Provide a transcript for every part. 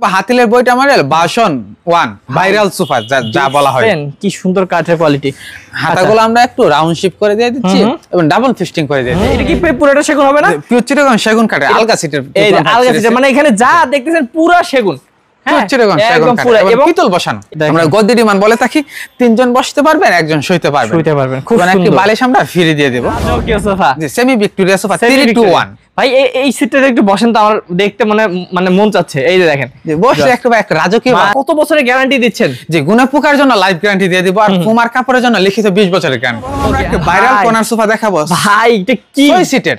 হাতিলের বইটা model version 1 viral sofa যা বলা হয়। কি সুন্দর কাঠের কোয়ালিটি। হাতাগুলো আমরা একটু রাউন্ড শেপ করে দিয়ে দিচ্ছি এবং ডাবল ফিস্টিং করে দিয়ে দিচ্ছি। এটা কি পুরোটা সেগুন হবে না? পিওর চিটাগং সেগুন কাঠের আলগা সিটের। এই আলগা সিটের মানে এখানে যা দেখতেছেন পুরো সেগুন। পিতল বসানো। আমরা গদি ডিমান্ড বলে থাকি, তিনজন বসতে পারবেন, একজন শুইতে পারবেন। খুব সুন্দর। একটি বালিশ আমরা ফ্রি দিয়ে দেব। সোফা জি, সেমি ভিক্টোরিয়া সোফা 3-2-1। ভাই এই সিটটা একটু বসেন তো, আমার দেখতে মানে মন চাচ্ছে। এই যে দেখেন, যে বসে একটা রাজকীয়। কত বছরের গ্যারান্টি দিচ্ছেন? যে গুনা পোকার জন্য লাইফ গ্যারান্টি দিয়ে দিব, আর কুমার কাপড়ের জন্য লিখিত 20 বছরের গ্যারান্টি। আমরা একটা ভাইরাল কর্নার সোফা দেখাবো ভাই। এটা কি 6 সিটের?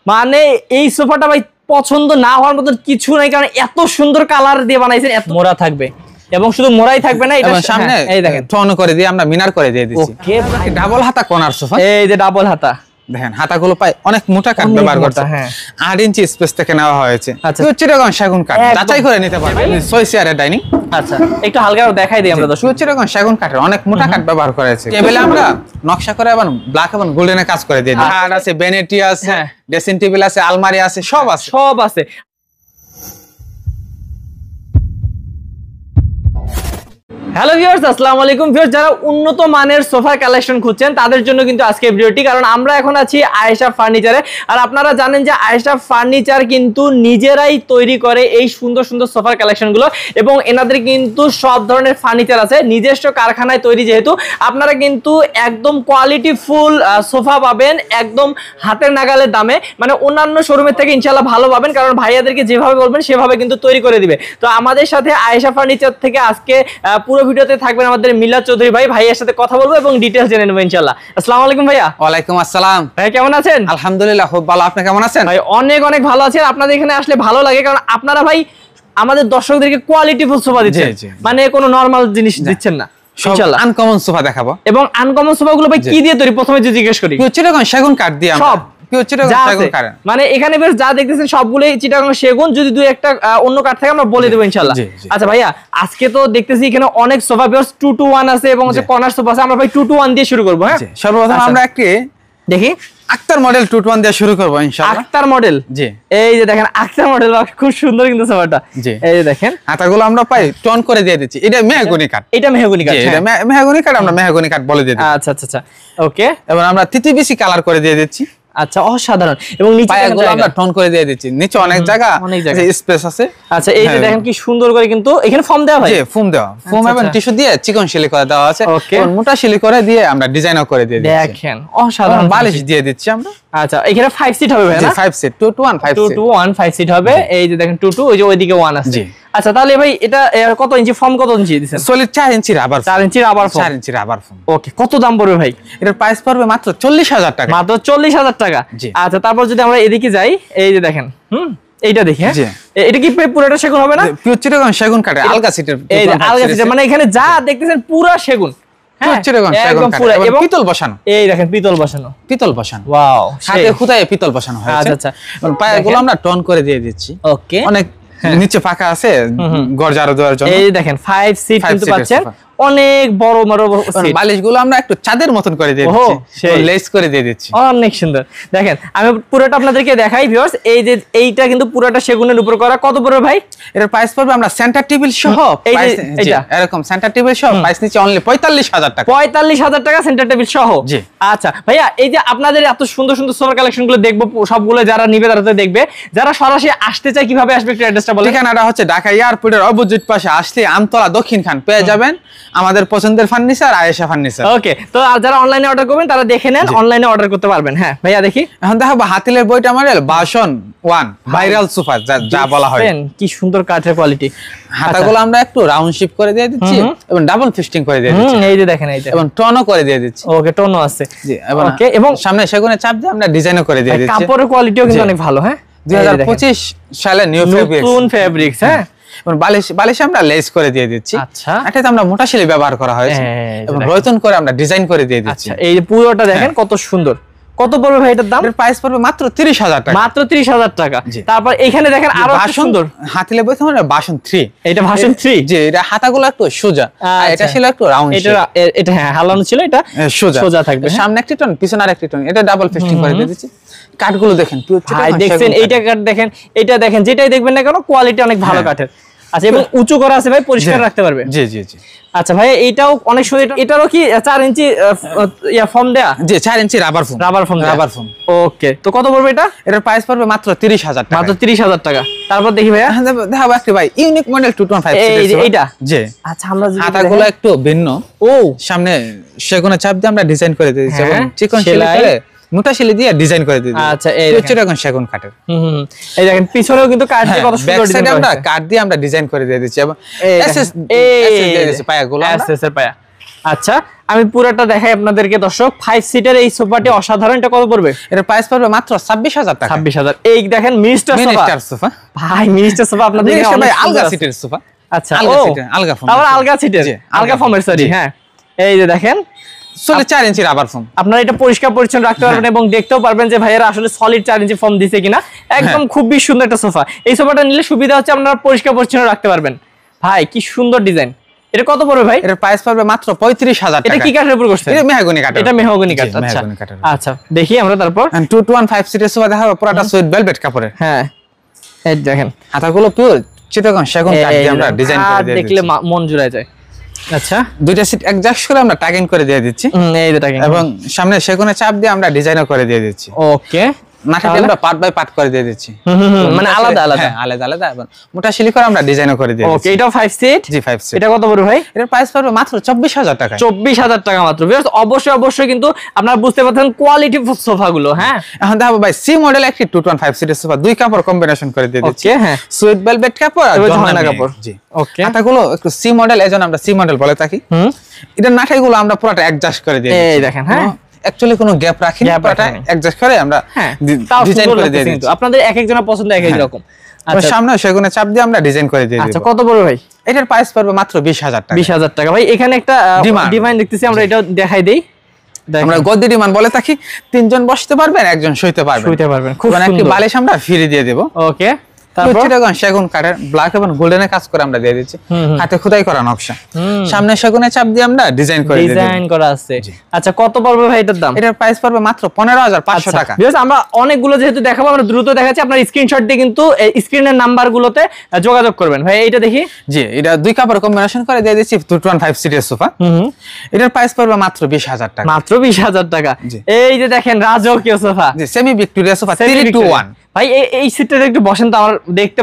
মানে এই সোফাটা ভাই পছন্দ না হওয়ার মতো কিছু নাই, কারণ এত সুন্দর কালার দিয়ে বানাইছেন। এত মোড়া থাকবে এবং শুধু মোড়াই থাকবে না, এটা সামনে এই দেখেন টন করে দিয়ে আমরা মিনার করে দিয়ে দিচ্ছি। ওকে, ডাবল হাতা কর্নার সোফা। এই যে ডাবল হাতা দেখেন, হাতাগুলো পায় অনেক মোটা কাঠ ব্যবহার করতে। 8 ইঞ্চি স্পেস থেকে নেওয়া হয়েছে। চিটাগং সেগুন কাঠ যাচাই করে নিতে পারবেন। 6 চেয়ারের ডাইনিং। আচ্ছা, একটু হালকা দেখাই দিই আমরা। চিটাগং সেগুন কাঠের অনেক মোটা কাঠ ব্যবহার করা হয়েছে। টেবিলে আমরা নকশা করে এবং ব্ল্যাক এবং গোল্ডেনের কাজ করে দিয়ে দিই। খাট আছে, ভ্যানিটি আছে, ড্রেসিং টেবিল আছে, আলমারি আছে, সব আছে। হ্যালো ভিউয়ার্স, আসসালামু আলাইকুম। ভিউয়ার্স, যারা উন্নত মানের সোফার কালেকশন খুঁজছেন তাদের জন্য কিন্তু আজকে ভিডিওটি, কারণ আমরা এখন আছি আয়েশা ফার্নিচারে। আর আপনারা জানেন যে আয়েশা ফার্নিচার কিন্তু নিজেরাই তৈরি করে এই সুন্দর সুন্দর সোফার কালেকশনগুলো, এবং এনাদের কিন্তু সব ধরনের ফার্নিচার আছে নিজস্ব কারখানায় তৈরি। যেহেতু আপনারা কিন্তু একদম কোয়ালিটি ফুল সোফা পাবেন একদম হাতের নাগালের দামে, মানে অন্যান্য শোরুমের থেকে ইনশাআল্লাহ ভালো পাবেন, কারণ ভাইয়াদেরকে যেভাবে বলবেন সেভাবে কিন্তু তৈরি করে দিবে। তো আমাদের সাথে আয়েশা ফার্নিচার থেকে আজকে পুরো ভিডিওতে থাকবেন আমাদের মিলাদ চৌধুরী ভাই। ভাইয়ের সাথে কথা বলবো এবং ডিটেইলস জেনে নেব ইনশাআল্লাহ। আসসালামু আলাইকুম ভাইয়া। ওয়ালাইকুম আসসালাম। ভাই কেমন আছেন? আলহামদুলিল্লাহ খুব ভালো। আপনি কেমন আছেন? ভাই অনেক অনেক ভালো আছেন। আপনাদের এখানে আসলে ভালো লাগে, কারণ আপনারা ভাই আমাদের দর্শকদেরকে কোয়ালিটি ফুল সোফা দিচ্ছেন, মানে কোনো নরমাল জিনিস দিচ্ছেন না। ইনশাআল্লাহ আনকমন সোফা দেখাবো। এবং আনকমন সোফাগুলো ভাই কি দিয়ে তৈরি প্রথমে যদি জিজ্ঞেস করি? চিটাগং সেগুন কাঠ দিয়ে আমরা সব মানে এখানে বেশ যা দেখতেছেন সবগুলোই চিটাগং সেগুন। যদি দুই একটা অন্য কাঠ থাকে আমরা বলে দেবো ইনশাআল্লাহ। আচ্ছা ভাইয়া, আজকে তো দেখতেছি এখানে অনেক সোফা বেশ 2-2-1 আছে এবং কর্নার সোফা আছে। আমরা ভাই 2-2-1 দিয়ে শুরু করবো। হ্যাঁ, সর্বপ্রথম আমরা একটি দেখি আক্তার মডেল 2-2-1 দিয়ে শুরু করব ইনশাআল্লাহ। আক্তার মডেল, জি। এই যে দেখেন আক্তার মডেল, খুব সুন্দর কিন্তু সোফাটা। এই যে দেখেন হাতাগুলো আমরা পাই টন করে দিয়ে দিচ্ছি। এটা মেহগনি কাঠ। এটা মেহগনি কাঠ। এটা মেহগনি কাঠ, আমরা মেহগনি কাঠ বলে দিয়ে দিচ্ছি। আচ্ছা আচ্ছা আচ্ছা, ওকে। এবং আমরা তিতিবিসি কালার করে দিয়ে দিচ্ছি। আচ্ছা, অসাধারণ। এবং নিচে আমরা টোন করে দিয়ে দিচ্ছি। নিচে অনেক জায়গা স্পেস আছে। আচ্ছা, এই যে দেখেন কি সুন্দর করে কিন্তু এখানে ফোম দেওয়া হয়। জি, ফোম দেওয়া, ফোম এবং টিস্যু দিয়ে চিকন শিলি করে দেওয়া আছে। এবং মোটা শিলি করে দিয়ে আমরা ডিজাইনও করে দিয়ে দিচ্ছি। দেখেন অসাধারণ। বালিশ দিয়ে দিচ্ছি আমরা। আচ্ছা, এখানে 5 সিট হবে ভাই না? 5 সিট 2-2-1 5 সিট হবে। এই যে দেখেন 2-2, ওই যে ওইদিকে 1 আছে। আচ্ছা, তাহলে ভাই এটা কত ইঞ্চি ফর্ম, কত ইঞ্চি দিবেন? Solid 4 inch rubber. 4 inch rubber form. 4 inch rubber form. ওকে, কত দাম পড়বে ভাই? এটার প্রাইস পড়বে মাত্র 40,000 টাকা। মাত্র 40,000 টাকা। আচ্ছা, তারপর যদি আমরা এদিকে যাই, এই যে দেখেন এইটা দেখি। হ্যাঁ, এটা কি পুরোটা সেগুন হবে না? পিওর চিটাগং সেগুন কাঠের আলগা সিটের। এই যে আলগা সিটের মানে এখানে যা দেখতেছেন পুরো সেগুন। হ্যাঁ, একদম পুরো। এবং পিতল বসানো। এই দেখেন পিতল বসানো। ওয়াও, হাতে খুদায়ে পিতল বসানো হয়েছে। আচ্ছা আচ্ছা, পায়াগুলো আমরা টন করে দিয়ে দিচ্ছি। ওকে, অনেক নিচে ফাঁকা আছে গরজারো দেওয়ার জন্য। এই দেখেন 5 সিট কিন্তু পাচ্ছেন, অনেক বড় বড় সিট। বালিশগুলো আমরা একটু চাঁদের মতন করে দিয়ে দিচ্ছি, লেস করে দিয়ে দিচ্ছি। অনেক সুন্দর। দেখেন আমি পুরোটা আপনাদেরকে দেখাই ভিউয়ার্স। এই যে এইটা কিন্তু পুরোটা সেগুনের উপর করা। কত পড়বে ভাই? এর প্রাইস পড়বে আমরা সেন্টার টেবিল সহ, এই যে এটা এরকম সেন্টার টেবিল সহ প্রাইস নিচে অনলি 45,000 টাকা। 45,000 টাকা সেন্টার টেবিল সহ। জি। আচ্ছা ভাইয়া, এই যে আপনাদের এত সুন্দর সুন্দর সোফার কালেকশনগুলো দেখবো, সবগুলো যারা নিবে তারা তো দেখবে, যারা সরাসরি আসতে চায় কিভাবে আসবে একটু অ্যাড্রেসটা বলেন। ঠিকানাটা হচ্ছে ঢাকা এয়ারপোর্টের অপোজিট পাশে আসলে আমতলা দক্ষিণ খান পেয়ে যাবেন আমাদের পছন্দের ফার্নিচার, আয়েশা ফার্নিচার। ওকে, তো আর যারা অনলাইনে অর্ডার করবেন তারা দেখে নেন, অনলাইনে অর্ডার করতে পারবেন। হ্যাঁ ভাইয়া, দেখি এখন দেখাবো হাতিলের বইটা মডেল ভার্সন 1 ভাইরাল সোফা যা বলা হয়। কি সুন্দর কাঠের কোয়ালিটি। হাতাগুলো আমরা একটু রাউন্ড শেপ করে দিয়ে দিচ্ছি এবং ডাবল ফিস্টিং করে দিয়ে দিচ্ছি। এই যে দেখেন, এইটা এবং টনও করে দিয়ে দিচ্ছি। ওকে, টনও আছে। জি, এবং সামনে সেগুনে চাপ দিয়ে আমরা ডিজাইনও করে দিয়ে দিচ্ছি। কাপড়ের কোয়ালিটিও কিন্তু অনেক ভালো। হ্যাঁ, 2025 সালে নতুন ফেব্রিক্স। হ্যাঁ, বালিশ আমরা লেস করে দিয়ে দিচ্ছি। আচ্ছা, এটাতে আমরা মোটা শিলি ব্যবহার করা হয়েছে এবং রয়তন করে আমরা ডিজাইন করে দিয়ে দিচ্ছি। আচ্ছা, এই পুরোটা দেখেন কত সুন্দর। কত পড়বে ভাই এটার দাম? এর প্রাইস পড়বে মাত্র 30,000 টাকা। মাত্র 30,000 টাকা। তারপর এখানে দেখেন আরো সুন্দর হাতিলে বইতে মানে ভার্সন 3। এটা ভার্সন 3। জি, এটা হাতাগুলো একটু সোজা, আর এটা ছিল একটু রাউন্ড। এটা হ্যাঁ হালানো ছিল, এটা সোজা থাকবে। সামনে একটি টন, পিছনে আরেকটি টন। এটা ডাবল ফিস্টিং করে দিয়ে দিচ্ছি। কাঠগুলো দেখেন, ভাই দেখছেন এইটা কাঠ দেখেন, এটা দেখেন, যেটাই দেখবেন না কেন কোয়ালিটি অনেক ভালো কাঠের। আচ্ছা, এবং উঁচু করা আছে ভাই, পরিষ্কার রাখতে পারবে। জি জি জি। আচ্ছা ভাই, এইটাও অনেক সুন্দর। এটারও কি 4 ইঞ্চি ফর্ম দেয়া? জি, 4 inch rubber foam. Rubber foam. Okay, তো কত পড়বে এটা? এটার প্রাইস পড়বে মাত্র 30,000 টাকা। মাত্র 30,000 টাকা। তারপর দেখি ভাইয়া, দেখাবো একটা ভাই ইউনিক মডেল 215 এইটা। জি। আচ্ছা, আমরা হাতাগুলো একটু ভিন্ন। ও, সামনে সেগুনে চাপ দিয়ে আমরা ডিজাইন করে দিয়েছি এবং চিকন সেলাই করে মোটা সেলাই দিয়ে ডিজাইন করে দিয়েছি। আচ্ছা, এই হচ্ছে এখন সেগুন কাঠের। এই দেখেন পিছনেও কিন্তু কাঠ দিয়ে কত সুন্দর ডিজাইন করা আছে। আমরা কাঠ দিয়ে আমরা ডিজাইন করে দিয়ে দিয়েছি এবং এসএস দিয়ে দিয়েছি পায়াগুলো আমরা। এসএস এর পায়া। আচ্ছা, আমি পুরোটা দেখাই আপনাদেরকে দর্শক। 5 সিটার এই সোফাটি অসাধারণ। এটা কত পড়বে? এর প্রাইস পড়বে মাত্র 26,000 টাকা। 26,000। এই দেখেন মিনিস্টার সোফা। ভাই মিনিস্টার সোফা আপনাদের এখানে অনেক আলগা সিটের সোফা। আচ্ছা, আলগা সিটের, আলগা ফোম। আবার আলগা সিটের, আলগা ফোমের সরি। হ্যাঁ, এই যে দেখেন 4 ইঞ্চি রাবার ফোম। আপনারা এটা পরিষ্কার পরিচ্ছন্ন রাখতে পারবেন এবং দেখতেও পারবেন যে ভাইয়েরা আসলে সলিড 4 ইঞ্চি ফোম দিছে কিনা। একদম খুবই সুন্দর একটা সোফা। এই সোফাটা নিলে সুবিধা হচ্ছে আপনারা পরিষ্কার পরিচ্ছন্ন রাখতে পারবেন। ভাই কি সুন্দর ডিজাইন। এটা কত পড়বে ভাই? এর প্রাইস পড়বে মাত্র 35,000 টাকা। এটা কি কাঠের উপর করছেন? এটা মেহগনি কাঠ। এটা মেহগনি কাঠ। আচ্ছা আচ্ছা, দেখি আমরা তারপর 215 সিটের সোফা দেখাবো, পুরোটা সুইট ভেলভেট কাপড়ের। হ্যাঁ, এই দেখেন হাতাগুলো পিওর চিটাগং সেগুন কাঠ দিয়ে আমরা ডিজাইন করে দিয়েছি। দেখলে মন জুড়ায় যায়। আচ্ছা, দুইটা সিট অ্যাডজাস্ট করে আমরা টাগিং করে দিয়ে দিচ্ছি। এই যে টাগিং, এবং সামনে সেগুনে চাপ দিয়ে আমরা ডিজাইনও করে দিয়ে দিচ্ছি। ওকে, নাটাকে আমরা পার্ট বাই পার্ট করে দিয়ে দিচ্ছি। মানে আলাদা আলাদা। হ্যাঁ, আলাদা আলাদা এবং মোটা সিলি করে আমরা ডিজাইনও করে দিয়ে দিচ্ছি। ওকে, এটাও 5 সিট। জি, 5 সিট। এটা কত পড়বে ভাই? এর প্রাইস পড়বে মাত্র 24,000 টাকা। 24,000 টাকা মাত্র। ভিউয়ার্স, অবশ্যই অবশ্যই কিন্তু আপনারা বুঝতে পারছেন কোয়ালিটি সোফা গুলো। হ্যাঁ, এখন দেখো ভাই সি মডেল একটি 215 সিটের সোফা, দুই কাপড় কম্বিনেশন করে দিয়ে দিচ্ছি। ওকে, হ্যাঁ, সুইট ভেলভেট কাপড় আর জর্না কাপড়। জি, ওকে। হাতাগুলো একটু সি মডেল, এজন্য আমরা সি মডেল বলে থাকি। এটা নাটাইগুলো আমরা পুরোটা অ্যাডজাস্ট করে দিয়ে দিচ্ছি। এই দেখেন, হ্যাঁ, অ্যাকচুয়ালি কোনো গ্যাপ রাখিনি, পুরোটা অ্যাডজাস্ট করে আমরা ডিজাইন করে দিয়ে দিচ্ছি। আপনাদের এক একজনের পছন্দ এক এক রকম। আচ্ছা, সামনে সেগুনে চাপ দিয়ে আমরা ডিজাইন করে দিয়ে দিই। আচ্ছা, কত পড়বে ভাই? এটার প্রাইস পড়বে মাত্র 20,000 টাকা। 20,000 টাকা। ভাই এখানে একটা ডিমান্ড দেখতেছি, আমরা এটা দেখাই দেই। আমরা গদি ডিমান্ড বলে থাকি, 3 জন বসতে পারবেন, একজন শুইতে পারবেন। খুব সুন্দর একটা বালিশ আমরা ফ্রি দিয়ে দেব। ওকে, তারপর সেগুন কাঠের ব্ল্যাক এবং গোল্ডেনের কাজ করে আমরা দিয়ে দিচ্ছি। হাতে খোদাই করা নকশা, সামনে সেগুনে চাপ দিয়ে আমরা ডিজাইন করে দিই। ডিজাইন করা আছে। আচ্ছা, কত পড়বে ভাই এটার দাম? এটার প্রাইস পড়বে মাত্র 15,500 টাকা। ভিউয়ার্স, আমরা অনেকগুলো যেহেতু দেখাবো, আমরা দ্রুত দেখাচ্ছি। আপনার স্ক্রিনশট দিয়ে কিন্তু স্ক্রিনের নাম্বারগুলোতে যোগাযোগ করবেন। ভাই এইটা দেখি। জি, এটা দুই কাপড় কম্বিনেশন করে দিয়ে দিচ্ছি 215 সিটের সোফা। এটার প্রাইস পড়বে মাত্র 20,000 টাকা। মাত্র 20,000 টাকা। এই যে দেখেন রাজকীয় সোফা, জি, সেমি ভিক্টোরিয়া সোফা 3-2-1। ভাই এই সিটটা একটু বসেন তো, আমার দেখতে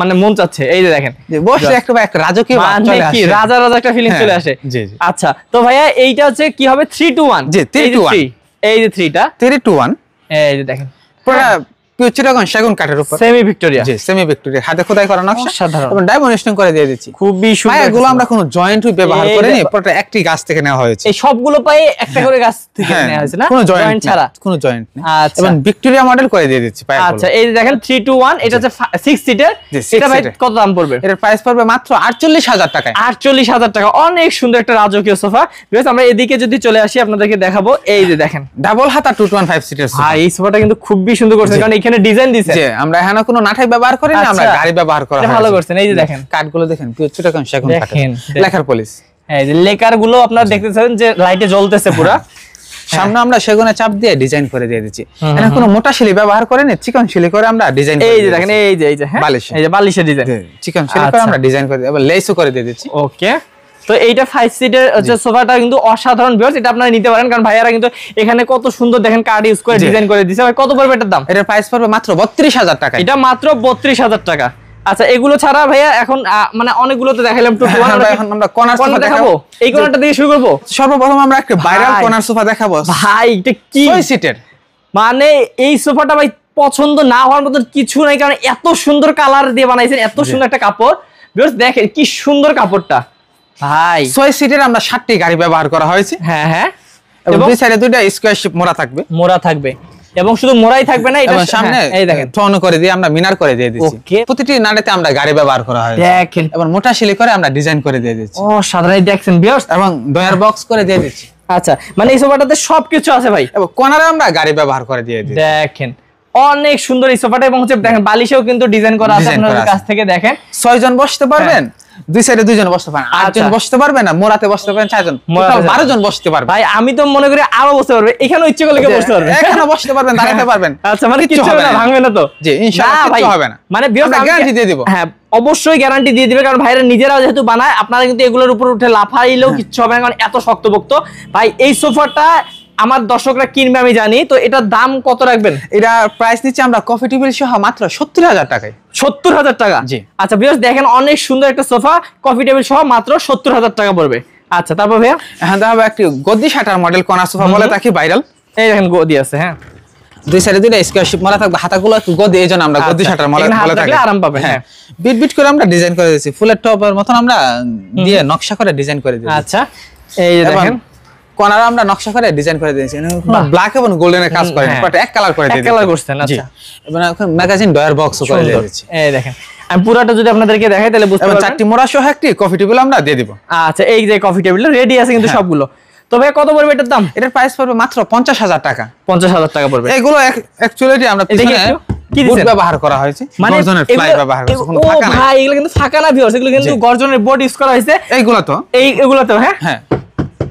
মানে মন চাচ্ছে। এই যে দেখেন, বসে একটা রাজকীয় ভাব চলে আসে, কি রাজা রাজা একটা ফিলিং চলে আসে। জি জি। আচ্ছা, তো ভাইয়া এইটা হচ্ছে কি হবে? 3-2-1। জি, 3-2-1। এই যে 3টা 3-2-1। এই যে দেখেন, পুরো চিটাগং সেগুন কাঠের উপর, সেমি ভিক্টোরিয়া। জি, সেমি ভিক্টোরিয়া, হাতে খোদাই করা নকশা সাধারণ এবং ডায়মন্ড স্টোন করে দিয়ে দিচ্ছি। খুবই সুন্দর। এগুলো আমরা কোনো জয়েন্ট ব্যবহার করিনি, পুরোটা একটি গাছ থেকে নেওয়া হয়েছে। এই সবগুলো পায়ে একটা করে গাছ থেকে নেওয়া হয়েছে না, কোনো জয়েন্ট ছাড়া, কোনো জয়েন্ট নেই। আচ্ছা, এবং ভিক্টোরিয়া মডেল করে দিয়ে দিচ্ছি পায়ে। আচ্ছা, এই যে দেখেন 3-2-1, এটা হচ্ছে 6 সিটের। এটা ভাই কত দাম পড়বে? এর প্রাইস পড়বে মাত্র 48,000 টাকা। 48,000 টাকা। অনেক সুন্দর একটা রাজকীয় সোফা। বেশ, আমরা এদিকে যদি চলে আসি আপনাদেরকে দেখাবো। এই যে দেখেন ডাবল হাতা 215 সিটের সোফা। ভাই এই সোফাটা কিন্তু খুবই সুন্দর করছেন, কারণ এখানে ডিজাইন দিয়েছে। জি, আমরা এখানে কোনো নাঠাই ব্যবহার করি না, আমরা গাড়ি ব্যবহার করা হয়। ভালো করছেন। এই যে দেখেন কাঠগুলো দেখেন, চিটাগং সেগুন কাঠ, লেখার পলিশ। এই যে লেকার গুলো আপনারা দেখতেছেন যে লাইটে জ্বলতেছে পুরো। সামনে আমরা সেগুনে চাপ দিয়ে ডিজাইন করে দিয়ে দিচ্ছি। এখানে কোনো মোটা শিলি ব্যবহার করে না, চিকন শিলি করে আমরা ডিজাইন করে। এই যে দেখেন, এই যে হ্যাঁ, বালিশ, এই যে বালিশের ডিজাইন, চিকন শিলি করে আমরা ডিজাইন করে দিই, আবার লেসও করে দিয়ে দিচ্ছি। ওকে, তো এইটা 5 সিটের হচ্ছে সোফাটা কিন্তু অসাধারণ ভিউয়ার্স। এটা আপনারা নিতে পারেন, কারণ ভাইয়ারা কিন্তু এখানে কত সুন্দর দেখেন কার্ড ইউজ করে ডিজাইন করে দিয়েছে। ভাই কত পড়বে এটার দাম? এটার প্রাইস পড়বে মাত্র 32,000 টাকা। এটা মাত্র 32,000 টাকা। আচ্ছা, এগুলো ছাড়া ভাইয়া এখন মানে অনেকগুলো তো দেখাইলাম, এখন আমরা কর্নার সোফা দেখাবো। এই কর্নারটা দিয়ে শুরু করব। সর্বপ্রথম আমরা একটা ভাইরাল কর্নার সোফা দেখাবো। ভাই এটা কি 6 সিটের, মানে এই সোফাটা ভাই পছন্দ না হওয়ার মতো কিছু নাই, কারণ এত সুন্দর কালার দিয়ে বানাইছেন, এত সুন্দর একটা কাপড়। ভিউয়ার্স দেখেন কি সুন্দর কাপড়টা ভাই। 6 সিটের আমরা 7টি গাড়ি ব্যবহার করা হয়েছে। হ্যাঁ হ্যাঁ, এবং দুই সাইডে দুইটা স্কয়ার শেপ মোড়া থাকবে। এবং শুধু মোড়াই থাকবে না, এটা সামনে এই দেখেন টন করে দিয়ে আমরা মিনার করে দিয়ে দিচ্ছি। প্রতিটি নাড়েতে আমরা গাড়ি ব্যবহার করা হয় দেখেন, এবং মোটা শিলি করে আমরা ডিজাইন করে দিয়ে দিচ্ছি। ও সাধারণ দেখছেন ভিউয়ার্স, এবং ডয়ার বক্স করে দিয়ে দিচ্ছি। আচ্ছা, মানে এই সোফাটাতে সবকিছু আছে ভাই। এবং কর্নারে আমরা গাড়ি ব্যবহার করে দিয়ে দিচ্ছি। দেখেন অনেক সুন্দর এই সোফাটা, এবং হচ্ছে দেখেন বালিশেও কিন্তু ডিজাইন করা আছে আপনাদের কাছ থেকে। দেখেন 6 জন বসতে পারবেন, দুই সাইডে দুইজন বসতে পারেন, 8 জন বসতে পারবে না, মোড়াতে বসতে পারেন 4 জন, টোটাল 12 জন বসতে পারবে। ভাই আমি তো মনে করি আরো বসতে পারবে, এখানেও ইচ্ছে করলে কেউ বসতে পারবে, এখানে বসতে পারবেন, দাঁড়াতে পারবেন। আচ্ছা মানে কিছু হবে না, ভাঙবে না তো? জি ইনশাআল্লাহ কিছু হবে না, মানে আমরা গ্যারান্টি দিয়ে দিব। হ্যাঁ অবশ্যই গ্যারান্টি দিয়ে দিবে, কারণ ভাইরা নিজেরাও যেহেতু বানায়, আপনারা কিন্তু এগুলোর উপর উঠে লাফাইলেও কিচ্ছু হবে না, কারণ এত শক্তপোক্ত। ভাই এই সোফাটা আমার দর্শকরা কিনবে আমি জানি, তো এটার দাম কত রাখবেন? এটা প্রাইস নিচ্ছে আমরা কফি টেবিল সহ মাত্র 70,000 টাকায়। 70,000 টাকা? জি। আচ্ছা ভিউয়ার্স দেখেন অনেক সুন্দর একটা সোফা, কফি টেবিল সহ মাত্র 70,000 টাকা পড়বে। আচ্ছা তারপর ভাইয়া এখন দেখাবো একটি গদ্দি শাটার মডেল কর্নার সোফা বলে থাকি, ভাইরাল। এই দেখেন গদি আছে, হ্যাঁ দুই সাইডে দুইটা স্কয়ার শেপ মারা থাকবে, হাতাগুলো একটু গদি, এইজন্য আমরা গদ্দি শাটার মডেল বলে থাকি, আরাম পাবেন। হ্যাঁ বিট বিট করে আমরা ডিজাইন করে দিয়েছি, ফুলের টপের মতন আমরা দিয়ে নকশা করে ডিজাইন করে দিয়েছি। আচ্ছা এই যে দেখেন কর্নার আমরা নকশা করে ডিজাইন করে দিয়েছি, ব্ল্যাক এবং গোল্ডেনের কাজ করে বাট এক কালার করে দিয়েছি, এক কালার করছেন। আচ্ছা এবং এখন ম্যাগাজিন ডয়ার বক্সও করে দিয়েছি। এই দেখেন আমি পুরোটা যদি আপনাদেরকে দেখাই তাহলে বুঝতে পারবেন। 4টি মোড়া সহ একটি কফি টেবিল আমরা দিয়ে দিব। আচ্ছা এই যে কফি টেবিল রেডি আছে কিন্তু সবগুলো, তো ভাই কত পড়বে এটার দাম? এটার প্রাইস পড়বে মাত্র 50,000 টাকা। 50,000 টাকা পড়বে। এগুলো অ্যাকচুয়ালি আমরা পিছনে কি বোর্ড ব্যবহার করা হয়েছে, গর্জনের ফ্লাই ব্যবহার করা হয়েছে, কোনো ফাঁকা না। ভাই এগুলো কিন্তু ফাঁকা না ভিউয়ার্স, এগুলো কিন্তু গর্জনের বোর্ড ইউজ করা হয়েছে। এগুলো তো হ্যাঁ হ্যাঁ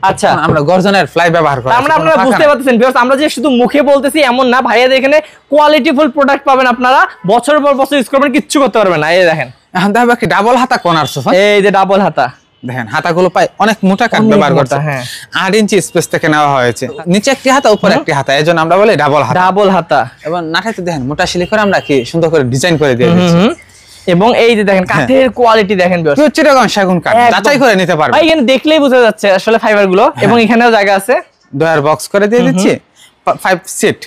আচ্ছা আমরা গর্জনের ফ্লাই ব্যবহার করা, আমরা আপনারা বুঝতে পারতেছেন ভিউয়ার্স, আমরা যে শুধু মুখে বলতেছি এমন না, ভাইয়াদের এখানে কোয়ালিটিফুল প্রোডাক্ট পাবেন, আপনারা বছরের পর বছর ইউজ করবেন, কিচ্ছু করতে পারবেন না। এই দেখেন এখন দেখো একটি ডাবল হাতা কর্নার সোফা, এই যে ডাবল হাতা দেখেন হাতাগুলো পায় অনেক মোটা কাঠ ব্যবহার করতে, হ্যাঁ 8 ইঞ্চি স্পেস থেকে নেওয়া হয়েছে, নিচে একটি হাতা উপরে একটি হাতা, এজন্য আমরা বলি ডাবল হাতা। ডাবল হাতা এবং নাটাতে দেখেন মোটা শিলি করে আমরা কি সুন্দর করে ডিজাইন করে দিয়ে দিয়েছি, এবং এই যে দেখেন কাঠের কোয়ালিটি দেখেন ভিউয়ার্স, চিটাগং সেগুন কাঠ যাচাই করে নিতে পারবেন। ভাই এখানে দেখলেই বোঝা যাচ্ছে আসলে ফাইবার গুলো, এবং এখানেও জায়গা আছে, ডয়ার বক্স করে দিয়ে দিচ্ছি, 5 সিট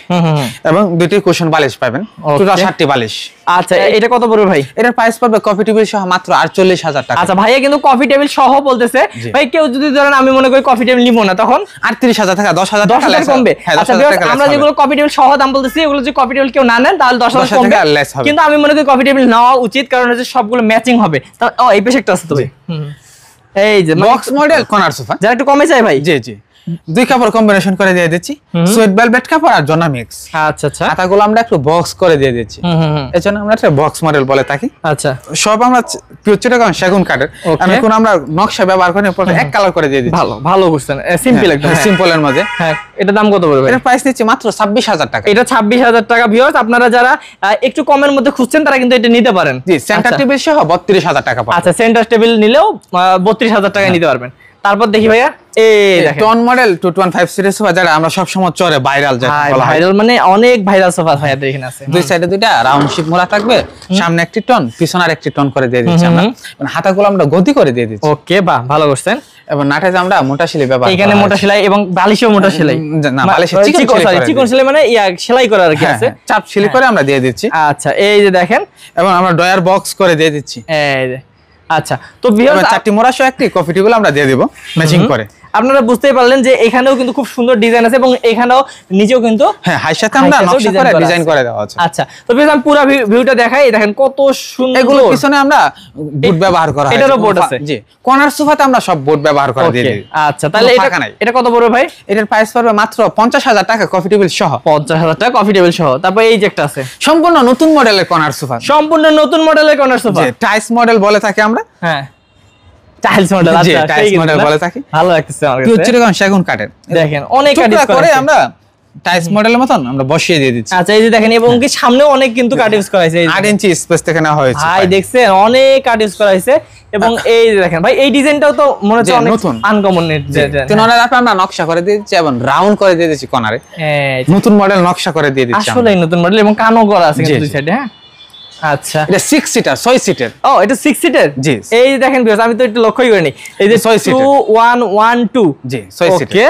এবং দুটি কুশন বালিশ পাবেন, টোটাল 7টি বালিশ। আচ্ছা এটা কত পড়বে ভাই? এটার প্রাইস পড়বে কফি টেবিল সহ মাত্র 48,000 টাকা। আচ্ছা ভাইয়া কিন্তু কফি টেবিল সহ বলতেছে, ভাই কেউ যদি ধরেন আমি মনে করি কফি টেবিল নিব না, তখন 38,000 টাকা, 10,000 টাকা কমবে। আচ্ছা আমরা যেগুলো কফি টেবিল সহ দাম বলতেছি, এগুলো যদি কফি টেবিল কেউ না নেন তাহলে 10,000 কমবে, কিন্তু আমি মনে করি কফি টেবিল নেওয়া উচিত, কারণ হচ্ছে সবগুলো ম্যাচিং হবে। ও এই পাশে একটা আছে তো ভাই, এই যে বক্স মডেল কর্নার সোফা, যারা একটু কমে চাই ভাই। জি জি দুই কাপড় কম্বিনেশন করে দিয়ে দিচ্ছি, সুইট ভেলভেট কাপড় আর জনা মিক্স। আচ্ছা আচ্ছা হাতাগুলো আমরা একটু বক্স করে দিয়ে দিচ্ছি, এজন্য আমরা একটা বক্স মডেল বলে থাকি। আচ্ছা সব আমরা পিওর চিটাগং সেগুন কাঠের, আমি কোন আমরা নকশা ব্যবহার করে এক কালার করে দিয়ে দিচ্ছি। ভালো ভালো করছেন, সিম্পল একদম সিম্পলের মধ্যে। হ্যাঁ এটা দাম কত পড়বে? এটার প্রাইস নিচ্ছি মাত্র 26,000 টাকা। এটা 26,000 টাকা ভিউয়ার্স, আপনারা যারা একটু কমের মধ্যে খুঁজছেন তারা কিন্তু এটা নিতে পারেন। জি সেন্টার টেবিল সহ 32,000 টাকা পাবেন। আচ্ছা সেন্টার টেবিল নিলেও 32,000 টাকায় নিতে পারবেন। তারপর দেখি ভাইয়া এই দেখেন টন মডেল 215 সিরিজ সোফা, যারা আমরা সব সময় চরে ভাইরাল যায়, ভাইরাল মানে অনেক ভাইরাল সোফা ভাইয়াদের এখানে আছে। দুই সাইডে দুইটা রাউন্ড শেপ মোড়া থাকবে, সামনে একটি টন পিছনে আরেকটি টন করে দিয়ে দিচ্ছি আমরা, হাতাগুলো আমরা গদি করে দিয়ে দিচ্ছি। ওকে বাহ ভালো করছেন। এবং নাটাতে আমরা মোটা সেলাই ব্যবহার করি, এখানে মোটা সেলাই এবং বালিশেও মোটা সেলাই, না বালিশে চিকন সেলাই মানে সেলাই করা আর কি আছে, চাপ সেলাই করে আমরা দিয়ে দিচ্ছি। আচ্ছা এই যে দেখেন, এবং আমরা ডয়ার বক্স করে দিয়ে দিচ্ছি। এই যে আচ্ছা তো ভিউয়ার্স 4টি মোড়া সহ একটি কফি টেবিল আমরা দিয়ে দেব ম্যাচিং করে। আপনারা বুঝতেই পারলেন যে এখানেও কিন্তু খুব সুন্দর ডিজাইন আছে, এবং এখানেও নিচেও কিন্তু হ্যাঁ হাই সাথে আমরা নকশা করে ডিজাইন করে দেওয়া আছে। আচ্ছা তো বেশ আমি পুরো ভিউটা দেখাই, দেখেন কত সুন্দর। এগুলো পিছনে আমরা বোর্ড ব্যবহার করা হয়, এটারও বোর্ড আছে। জি কর্নার সোফাতে আমরা সব বোর্ড ব্যবহার করে দিয়ে দিই। আচ্ছা তাহলে এটা কত পড়বে ভাই? এটার প্রাইস পড়বে মাত্র 50,000 টাকা কফি টেবিল সহ। 50,000 টাকা কফি টেবিল সহ। তারপর এই যে একটা আছে সম্পূর্ণ নতুন মডেলের কর্নার সোফা, সম্পূর্ণ নতুন মডেলের কর্নার সোফা, টাইস মডেল বলে থাকি আমরা। হ্যাঁ টাইলস মডেল, আচ্ছা টাইলস মডেল বলে থাকি, ভালো লাগতেছে আমার কাছে। পিওর চিটাগং সেগুন কাঠের, দেখেন অনেক কাটিং করে আমরা টাইলস মডেলের মতন আমরা বসিয়ে দিয়ে দিচ্ছি। আচ্ছা এই যে দেখেন, এবং কি সামনেও অনেক কিন্তু কাট ইউজ করা হয়েছে, 8 ইঞ্চি স্পেস থেকে নেওয়া হয়েছে ভাই, দেখছেন অনেক কাট ইউজ করা হয়েছে। এবং এই যে দেখেন ভাই এই ডিজাইনটাও তো মনে হচ্ছে অনেক আনকমন ডিজাইন, তিনটা আমরা নকশা করে দিয়েছি এবং রাউন্ড করে দিয়ে দিয়েছি কর্নারে, নতুন মডেল নকশা করে দিয়ে দিচ্ছি। আসলে নতুন মডেল এবং কানও করা আছে কিন্তু দুই সাইডে। হ্যাঁ আচ্ছা এটা 6 সিটার 6 সিটের। ও এটা 6 সিটের। জি এই দেখেন ভিউয়ার্স আমি তো একটু লক্ষ্যই করিনি, এই যে 6 সিটের 2112। জি 6 সিটের। ওকে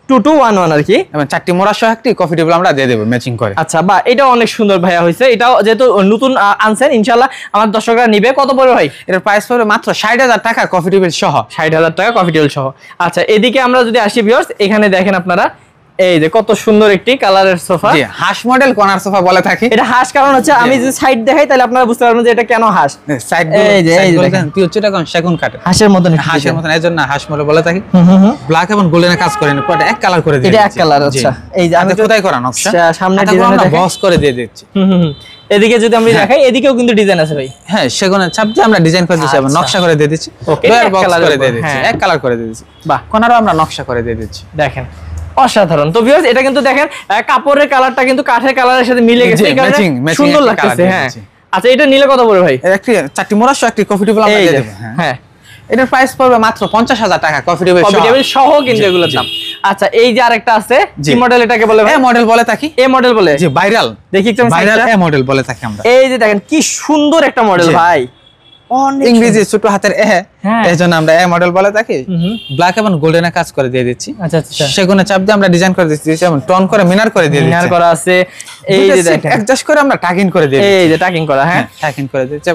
2211 আর কি, এবং 4টি মোড়া সহ একটি কফি টেবিল আমরা দিয়ে দেব ম্যাচিং করে। আচ্ছা বা এটা অনেক সুন্দর ভাইয়া হইছে, এটাও যেহেতু নতুন আনছেন ইনশাআল্লাহ আমার দর্শকরা নিবে। কত পড়বে ভাই? এটার প্রাইস পড়বে মাত্র 60,000 টাকা কফি টেবিল সহ। 60,000 টাকা কফি টেবিল সহ। আচ্ছা এদিকে আমরা যদি আসি ভিউয়ার্স, এখানে দেখেন আপনারা এই যে কত সুন্দর একটি কালারের সোফা, জি হাঁস মডেল কর্নার সোফা বলে থাকি। এটা হাঁস কারণ হচ্ছে আমি যদি সাইড দেখাই তাহলে আপনারা বুঝতে পারবেন যে এটা কেন হাঁস। সাইড দেখেন পিওর চিটাগং সেগুন কাঠের, হাঁসের মতন, হাঁসের মতন, এজন্য হাঁস মডেল বলে থাকি। ব্ল্যাক এবং গোল্ডেনে কাজ করেন, পুরোটা এক কালার করে দিয়েছি। এটা এক কালার। আচ্ছা এই যে আমি খোদাই করা নকশা, সামনে ডিজাইনে আমরা বক্স করে দিয়ে দিচ্ছি। এদিকে যদি আমি দেখাই, এদিকেও কিন্তু ডিজাইন আছে ভাই। হ্যাঁ, সেগুনের চাপ দিয়ে আমরা ডিজাইন করে দিচ্ছি এবং নকশা করে দিয়ে দিচ্ছি, ডয়ার বক্স করে দিয়ে দিচ্ছি, এক কালার করে দিয়ে দিচ্ছি। বাহ, কোনারও আমরা নকশা করে দিয়ে দিচ্ছি। দেখেন অসাধারণ। তো ভিউয়ার্স এটা কিন্তু দেখেন কাপড়ের কালারটা কিন্তু কাঠের কালারের সাথে মিলে গেছে, এই কারণে সুন্দর লাগতেছে। হ্যাঁ, আচ্ছা এটা নিলে কত পড়বে ভাই? একটি চারটি মোড়া সহ একটি কফি টেবিল আমরা দিয়ে দেব। হ্যাঁ, এটার প্রাইস পড়বে মাত্র 50,000 টাকা, কফি টেবিল সহ কিন্তু এগুলোর দাম। আচ্ছা এই যে আরেকটা আছে, কি মডেল এটাকে বলে ভাই? এ মডেল বলে থাকি। এ মডেল বলে? জি, ভাইরাল। দেখি একটু ভাইরাল এ মডেল বলে থাকি আমরা। এই যে দেখেন কি সুন্দর একটা মডেল ভাই, ইংরেজি ছোট হাতের এ, এজন্য আমরা এ মডেল বলে থাকি। ব্ল্যাক এবং গোল্ডেনে কাজ করে দিয়ে দিচ্ছি। আচ্ছা আচ্ছা, সেগুনে চাপ দিয়ে আমরা ডিজাইন করে দিচ্ছি এবং টোন করে মিনার করে দিয়ে দিচ্ছি। মিনার করা আছে, এই যে দেখেন অ্যাডজাস্ট করে আমরা টাকিং করে দিয়ে দিচ্ছি। এই যে টাকিং করা, হ্যাঁ টাকিং করে দিচ্ছি,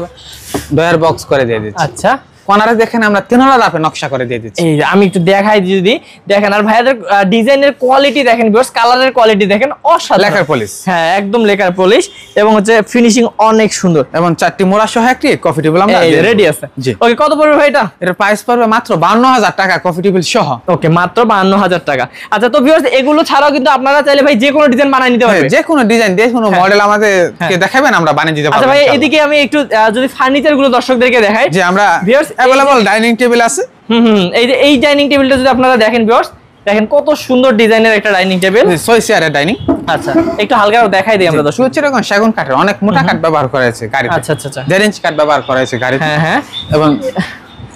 ডয়ার বক্স করে দিয়ে দিচ্ছি। আচ্ছা, কোনারে দেখেন আমরা 3 ধাপে নকশা করে দিয়ে দিচ্ছি। এই যে আমি একটু দেখাই যদি দেখেন, আর ভাইয়াদের ডিজাইনের কোয়ালিটি দেখেন, ভিউয়ার্স কালারের কোয়ালিটি দেখেন, অসাধারণ। লেকার পলিশ, হ্যাঁ একদম লেকার পলিশ, এবং হচ্ছে ফিনিশিং অনেক সুন্দর, এবং চারটি মোড়া সহ একটি কফি টেবিল আমরা রেডি আছে। জি, ওকে কত পড়বে ভাই এটা? এর প্রাইস পড়বে মাত্র 52,000 টাকা, কফি টেবিল সহ। ওকে, মাত্র 52,000 টাকা। আচ্ছা, তো ভিউয়ার্স এগুলো ছাড়াও কিন্তু আপনারা চাইলে ভাই যে কোনো ডিজাইন বানিয়ে নিতে পারবেন, যে কোনো ডিজাইন, যে কোনো মডেল আমাদেরকে দেখাবেন, আমরা বানিয়ে দিতে পারবো। আচ্ছা ভাই, এদিকে আমি একটু যদি ফার্নিচার গুলো দর্শকদেরকে দেখাই, যে আমরা ভিউয়ার্স अवेलेबल ডাইনিং টেবিল আছে। এই যে এই ডাইনিং টেবিলটা যদি আপনারা দেখেন ভিউয়ার্স, দেখেন কত সুন্দর ডিজাইনের একটা ডাইনিং টেবিল, 6 চেয়ারের ডাইনিং। আচ্ছা একটু হালকা দেখাই দিই আমরা দর্শক। সুচের এখন সেগুন কাঠের অনেক মোটা কাঠ ব্যবহার করা হয়েছে গাড়িতে। আচ্ছা আচ্ছা আচ্ছা, 1.5 ইঞ্চি কাঠ ব্যবহার করা হয়েছে গাড়িতে। হ্যাঁ হ্যাঁ, এবং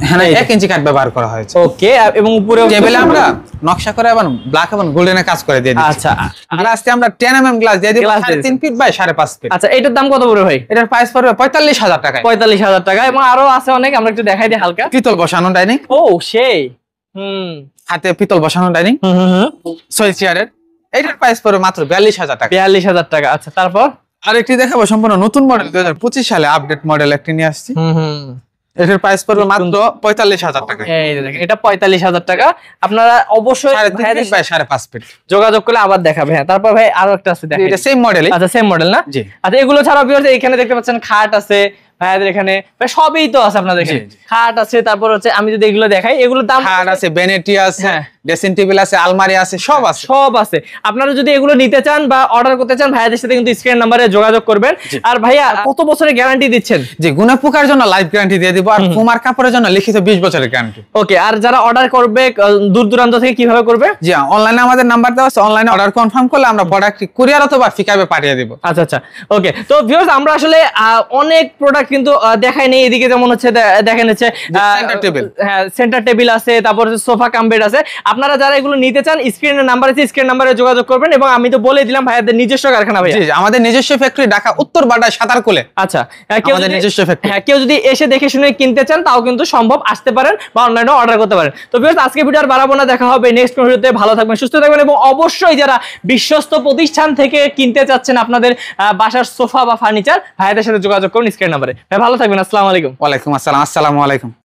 হ্যাঁ 1 ইঞ্চি কাঠ ব্যবহার করা হয়েছে। ওকে, এবং উপরে টেবিলে আমরা নকশা করে এবং ব্ল্যাক এবং গোল্ডেনে কাজ করে দিয়ে দিচ্ছি। আচ্ছা, গ্লাসে আমরা 10 mm গ্লাস দিয়ে দিব, 3.5 ফিট বাই 5.5 ফিট। আচ্ছা, এটার দাম কত পড়বে ভাই? এটার প্রাইস পড়বে 45,000 টাকা। 45,000 টাকা, এবং আরো আছে অনেক, আমরা একটু দেখাই দিই হালকা। পিতল বসানো ডাইনিং। ও সেই, হাতে পিতল বসানো ডাইনিং, 6 চেয়ারের। এটার প্রাইস পড়বে মাত্র 42,000 টাকা। 42,000 টাকা। আচ্ছা, তারপর আরেকটি দেখাবো সম্পূর্ণ নতুন মডেল, 2025 সালে আপডেট মডেল একটি নিয়ে আসছি। এটার প্রাইস পড়বে মাত্র 45,000 টাকা। এই দেখেন, এটা 45,000 টাকা। আপনারা অবশ্যই 3.5 বাই 5.5 ফিট যোগাযোগ করলে আবার দেখাবে। হ্যাঁ, তারপর ভাই আরো একটা আছে দেখেন, এটা সেম মডেলই। আচ্ছা সেম মডেল না? জি। আচ্ছা, এগুলো ছাড়াও ভিউয়ার্স এখানে দেখতে পাচ্ছেন খাট আছে ভাইয়াদের, এখানে সবই তো আছে আপনাদের এখানে। খাট আছে, তারপর হচ্ছে আমি যদি এগুলো দেখাই, এগুলোর দাম, খাট আছে, ভ্যানিটি আছে, ড্রেসিং টেবিল আছে, আলমারি আছে, সব আছে, সব আছে। আপনারা যদি এগুলো নিতে চান বা অর্ডার করতে চান, ভাইয়াদের সাথে কিন্তু স্ক্রিন নম্বরে যোগাযোগ করবেন। আর ভাইয়া কত বছরের গ্যারান্টি দিচ্ছেন? জি, গুণা পোকার জন্য লাইফ গ্যারান্টি দিয়ে দিব, আর কুমার কাপড়ের জন্য লিখিত 20 বছরের গ্যারান্টি। ওকে, আর যারা অর্ডার করবে দূর দূরান্ত থেকে কিভাবে করবে? জি, অনলাইনে আমাদের নাম্বার দেওয়া আছে, অনলাইনে অর্ডার কনফার্ম করলে আমরা প্রোডাক্ট কুরিয়ার অথবা পিকআপে পাঠিয়ে দিব। আচ্ছা আচ্ছা, ওকে। তো ভিউয়ার্স আমরা আসলে অনেক প্রোডাক্ট কিন্তু দেখাই নেই। এদিকে যেমন হচ্ছে দেখেন হচ্ছে সেন্টার টেবিল, হ্যাঁ সেন্টার টেবিল আছে, তারপর হচ্ছে সোফা কাম বেড আছে। আপনারা যারা এগুলো নিতে চান, স্ক্রিনের নাম্বার আছে, স্ক্রিন নাম্বারে যোগাযোগ করবেন। এবং আমি তো বলে দিলাম ভাইয়াদের নিজস্ব কারখানা। ভাই জি, আমাদের নিজস্ব ফ্যাক্টরি ঢাকা উত্তর বাড্ডায় সাতারকুলে। আচ্ছা, আমাদের নিজস্ব ফ্যাক্টরি। হ্যাঁ, কেউ যদি এসে দেখে শুনে কিনতে চান তাও কিন্তু সম্ভব, আসতে পারেন বা অনলাইনে অর্ডার করতে পারেন। তো ভিউয়ার্স আজকে ভিডিও আর বাড়াবো না, দেখা হবে নেক্সট ভিডিওতে। ভালো থাকবেন, সুস্থ থাকবেন, এবং অবশ্যই যারা বিশ্বস্ত প্রতিষ্ঠান থেকে কিনতে চাচ্ছেন আপনাদের বাসার সোফা বা ফার্নিচার, ভাইয়াদের সাথে যোগাযোগ করুন স্ক্রিন নাম্বারে। ভাই ভালো থাকবেন, আসসালামু আলাইকুম। ওয়ালাইকুম আসসালাম। আসসালামু আলাইকুম।